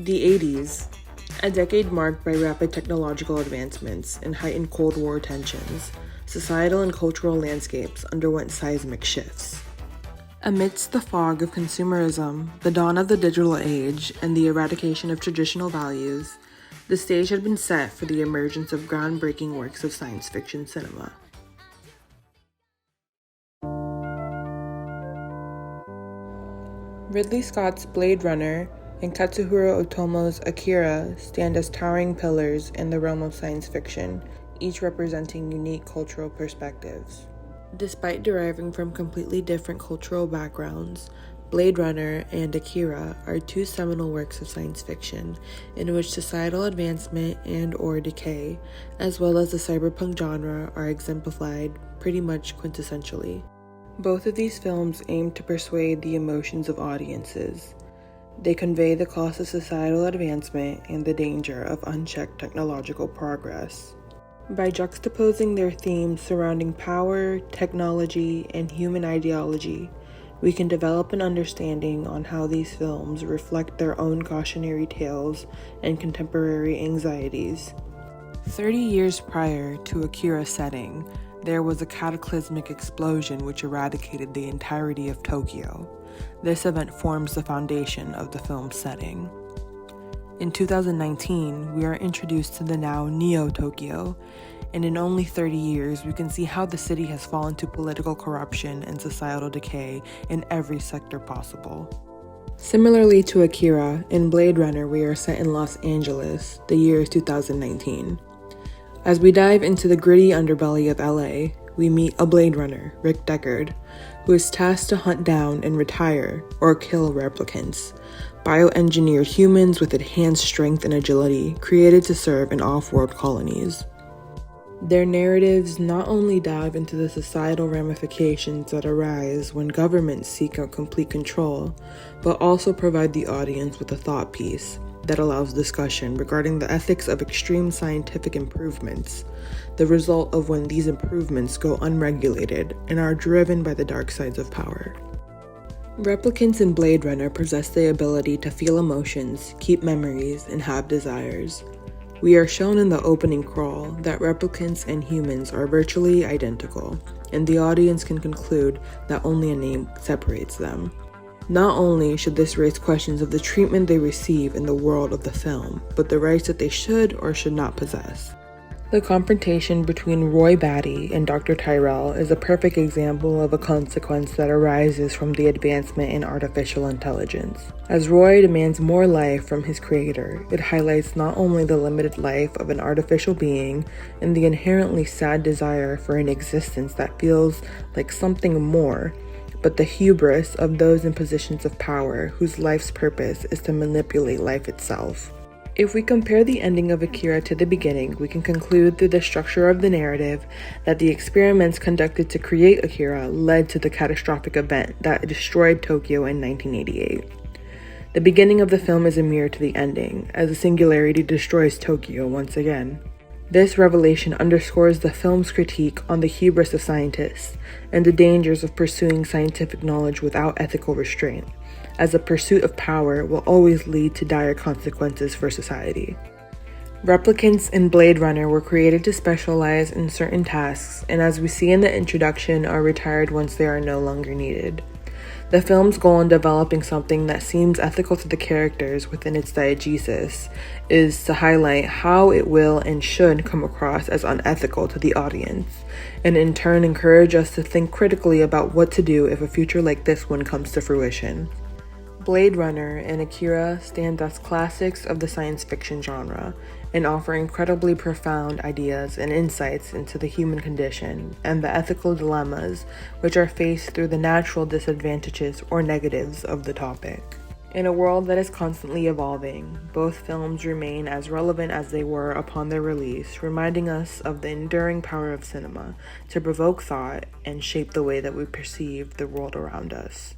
The 80s, a decade marked by rapid technological advancements and heightened Cold War tensions, societal and cultural landscapes underwent seismic shifts. Amidst the fog of consumerism, the dawn of the digital age, and the eradication of traditional values, the stage had been set for the emergence of groundbreaking works of science fiction cinema. Ridley Scott's Blade Runner and Katsuhiro Otomo's Akira stand as towering pillars in the realm of science fiction, each representing unique cultural perspectives. Despite deriving from completely different cultural backgrounds, Blade Runner and Akira are two seminal works of science fiction in which societal advancement and/or decay, as well as the cyberpunk genre, are exemplified pretty much quintessentially. Both of these films aim to persuade the emotions of audiences. They convey the cost of societal advancement and the danger of unchecked technological progress. By juxtaposing their themes surrounding power, technology, and human ideology, we can develop an understanding on how these films reflect their own cautionary tales and contemporary anxieties. 30 years prior to Akira's setting, there was a cataclysmic explosion which eradicated the entirety of Tokyo. This event forms the foundation of the film's setting. In 2019, we are introduced to the now Neo-Tokyo, and in only 30 years, we can see how the city has fallen to political corruption and societal decay in every sector possible. Similarly to Akira, in Blade Runner, we are set in Los Angeles. The year is 2019. As we dive into the gritty underbelly of LA, we meet a Blade Runner, Rick Deckard, who is tasked to hunt down and retire or kill replicants, bioengineered humans with enhanced strength and agility created to serve in off-world colonies. Their narratives not only dive into the societal ramifications that arise when governments seek out complete control, but also provide the audience with a thought piece that allows discussion regarding the ethics of extreme scientific improvements, the result of when these improvements go unregulated and are driven by the dark sides of power. Replicants in Blade Runner possess the ability to feel emotions, keep memories, and have desires. We are shown in the opening crawl that replicants and humans are virtually identical, and the audience can conclude that only a name separates them. Not only should this raise questions of the treatment they receive in the world of the film, but the rights that they should or should not possess. The confrontation between Roy Batty and Dr. Tyrell is a perfect example of a consequence that arises from the advancement in artificial intelligence. As Roy demands more life from his creator, it highlights not only the limited life of an artificial being and the inherently sad desire for an existence that feels like something more, but the hubris of those in positions of power whose life's purpose is to manipulate life itself. If we compare the ending of Akira to the beginning, we can conclude through the structure of the narrative that the experiments conducted to create Akira led to the catastrophic event that destroyed Tokyo in 1988. The beginning of the film is a mirror to the ending, as the singularity destroys Tokyo once again. This revelation underscores the film's critique on the hubris of scientists and the dangers of pursuing scientific knowledge without ethical restraint, as the pursuit of power will always lead to dire consequences for society. Replicants in Blade Runner were created to specialize in certain tasks, and as we see in the introduction, are retired once they are no longer needed. The film's goal in developing something that seems ethical to the characters within its diegesis is to highlight how it will and should come across as unethical to the audience, and in turn encourage us to think critically about what to do if a future like this one comes to fruition. Blade Runner and Akira stand as classics of the science fiction genre and offer incredibly profound ideas and insights into the human condition and the ethical dilemmas which are faced through the natural disadvantages or negatives of the topic. In a world that is constantly evolving, both films remain as relevant as they were upon their release, reminding us of the enduring power of cinema to provoke thought and shape the way that we perceive the world around us.